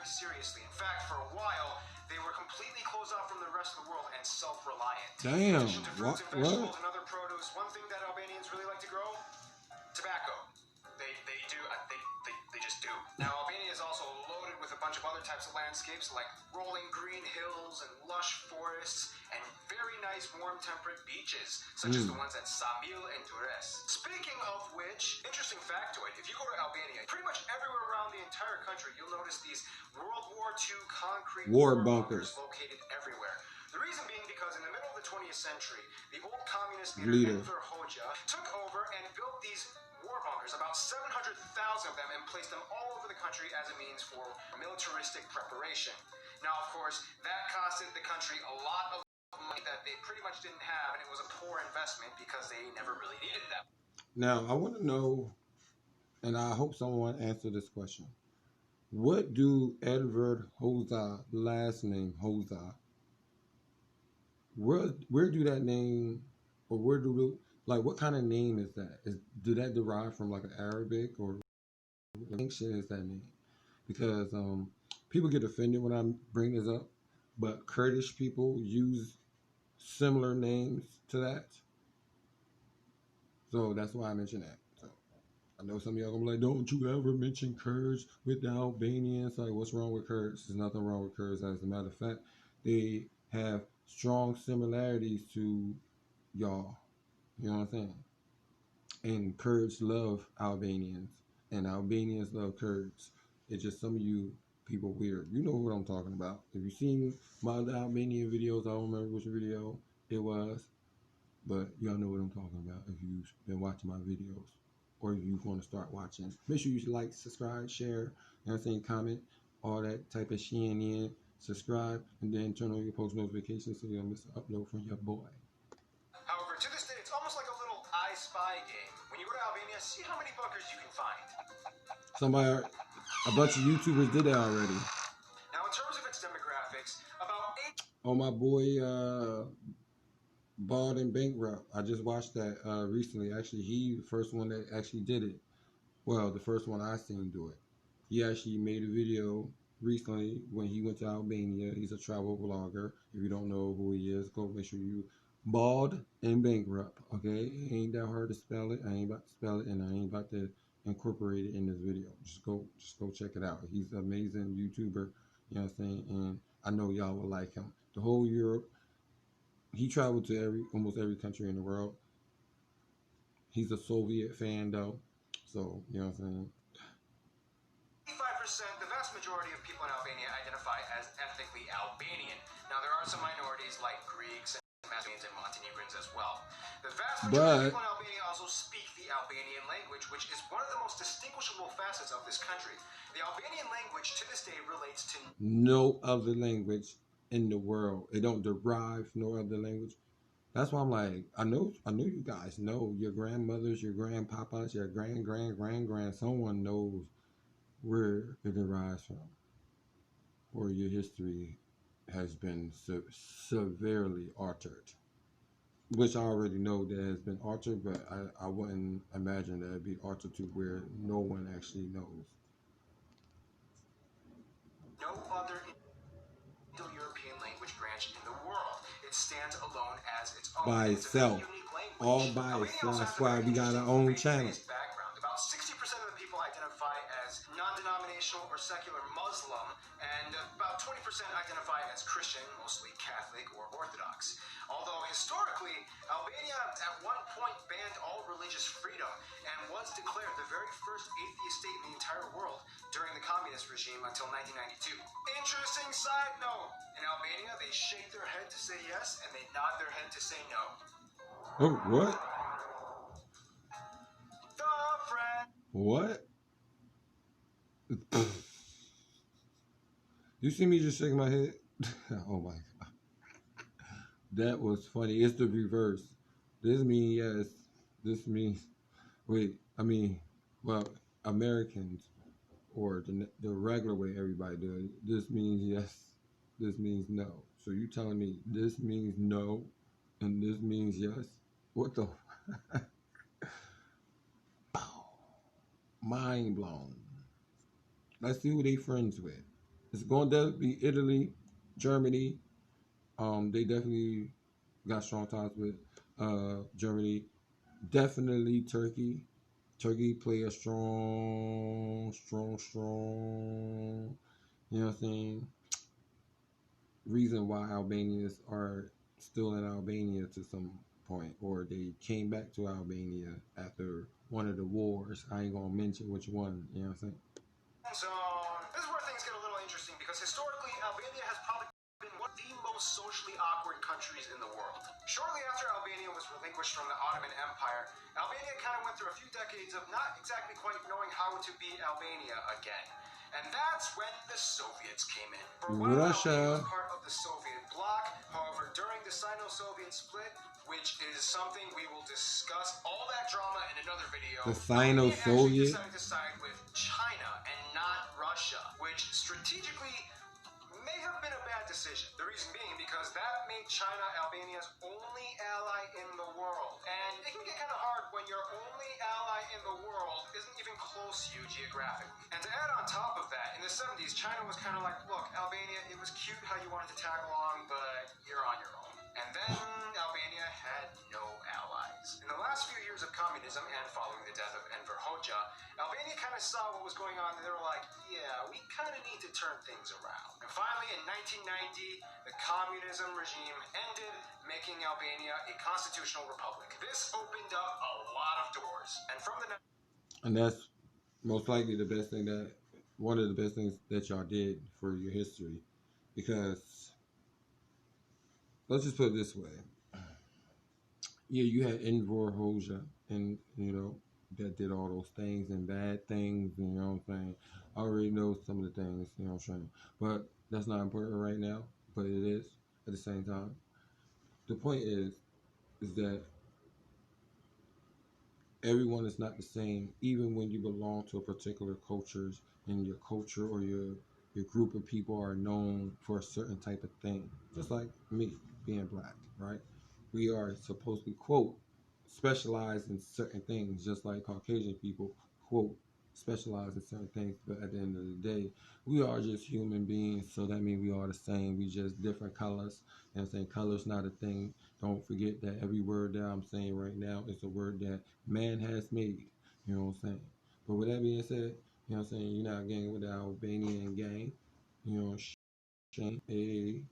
very seriously. In fact, for a while, they were completely closed off from the rest of the world and self-reliant. Damn. In addition to fruits and vegetables and other produce, one thing that Albanians really like to grow, tobacco. They just do. Now, Albania is also loaded with a bunch of other types of landscapes like rolling green hills and lush forests and very nice warm temperate beaches, such as the ones at Samil and Durres. Speaking of which, interesting factoid, if you go to Albania, pretty much everywhere around the entire country, you'll notice these World War II concrete war bunkers located everywhere. The reason being because in the middle of the 20th century, the old communist leader Enver Hoxha took over and built these war bunkers, about 700,000 of them, and placed them all over the country as a means for militaristic preparation. Now, of course, that costed the country a lot of money that they pretty much didn't have, and it was a poor investment because they never really needed them. Now, I want to know, and I hope someone answer this question. What do Edward Hoxha, last name Hoxha, where do that name, or where do the, like, what kind of name is that? Did that derive from like an Arabic, or what ancient is that name? Because people get offended when I bring this up, but Kurdish people use similar names to that. So that's why I mentioned that. So I know some of y'all gonna be like, don't you ever mention Kurds with the Albanians. Like, what's wrong with Kurds? There's nothing wrong with Kurds. As a matter of fact, they have strong similarities to y'all. You know what I'm saying? And Kurds love Albanians, and Albanians love Kurds. It's just some of you people weird. You know what I'm talking about. If you've seen my other Albanian videos, I don't remember which video it was, but y'all know what I'm talking about if you've been watching my videos, or if you want to start watching. Make sure you like, subscribe, share, you know what I'm saying, comment, all that type of shit in. Subscribe, and then turn on your post notifications so you don't miss an upload from your boy. However, to this day, it's almost like a little I Spy game. When you go to Albania, see how many bunkers you can find. Somebody, a bunch of YouTubers did that already. Now, in terms of its demographics, about 8... Oh, my boy, Bald and Bankrupt. I just watched that recently. Actually, he the first one that actually did it. Well, the first one I seen do it. He actually made a video recently when he went to Albania. He's a travel vlogger. If you don't know who he is, go make sure you Bald and Bankrupt. Okay, it ain't that hard to spell it. I ain't about to spell it, and I ain't about to incorporate it in this video. Just go check it out. He's an amazing YouTuber. You know what I'm saying? And I know y'all will like him. The whole Europe. He traveled to almost every country in the world. He's a Soviet fan though, so you know what I'm saying. 85%, the vast majority of people in Albania identify as ethnically Albanian. Now, there are some minorities like Greeks and Macedonians and Montenegrins as well. The vast majority of people in Albania also speak the Albanian language, which is one of the most distinguishable facets of this country. The Albanian language to this day relates to no other language in the world. It don't derive no other language. That's why I'm like, I know you guys know, your grandmothers, your grandpapas, your grand, someone knows where it derives from, or your history has been severely altered, which I already know that has been altered, but I wouldn't imagine that it'd be altered to where no one actually knows. No other Indo-European language branch in the world. It stands alone as its own. By itself. All by itself. That's why we got our own channel. About 60% of the people identify as non-denominational or secular Muslim, and about 20% identify as Christian, mostly Catholic or Orthodox. Although historically, Albania at one point banned all religious freedom and was declared the very first atheist state in the entire world during the communist regime until 1992. Interesting side note, in Albania they shake their head to say yes and they nod their head to say no. Oh, what? The friend. What? You see me just shaking my head? Oh my God. That was funny. It's the reverse. This means yes. This means, wait, I mean, well, Americans, or the regular way everybody does it, this means yes, this means no. So you telling me this means no, and this means yes? What the? Mind blown. Let's see who they friends with. It's going to be Italy, Germany. They definitely got strong ties with Germany. Definitely Turkey. Turkey play a strong. You know what I'm saying? Reason why Albanians are still in Albania to some point, or they came back to Albania after one of the wars. I ain't gonna mention which one. You know what I'm saying? So this is where things get a little interesting because historically, Albania has probably been one of the most socially awkward countries in the world. Shortly after Albania was relinquished from the Ottoman Empire, Albania kind of went through a few decades of not exactly quite knowing how to be Albania again. And that's when the Soviets came in. For a while, Albania was Russia. part of the Soviet bloc. However, during the Sino-Soviet split, which is something we will discuss all that drama in another video, The Albania actually Sino-Soviet. decided to side with China and not Russia, which strategically may have been a bad decision. The reason being because that made China Albania's only ally in the world. And it can get kind of hard when your only ally in the world isn't even close to you geographically. And to add on top of that, in the 70s, China was kind of like, look, Albania, it was cute how you wanted to tag along, but you're on your own. And then Albania had no allies. In the last few years of communism and following the death of Enver Hoxha, Albania kind of saw what was going on and they were like, yeah, we kind of need to turn things around. And finally, in 1990, the communism regime ended, making Albania a constitutional republic. This opened up a lot of doors. And from the And that's most likely the best thing that one of the best things that y'all did for your history, because let's just put it this way: yeah, you had Enver Hoxha, and you know that did all those things and bad things. You know what I'm saying? I already know some of the things. You know what I'm saying? But that's not important right now. But it is at the same time. The point is that everyone is not the same, even when you belong to a particular culture, and your culture or your group of people are known for a certain type of thing. Just like me being black, right? We are supposed to quote specialize in certain things, just like Caucasian people quote specialize in certain things. But at the end of the day, we are just human beings, so that means we are the same. We just different colors. And I'm saying color's not a thing. Don't forget that every word that I'm saying right now is a word that man has made. You know what I'm saying? But with that being said, you know what I'm saying, you're not getting with the Albanian gang. You know, shame. Hey,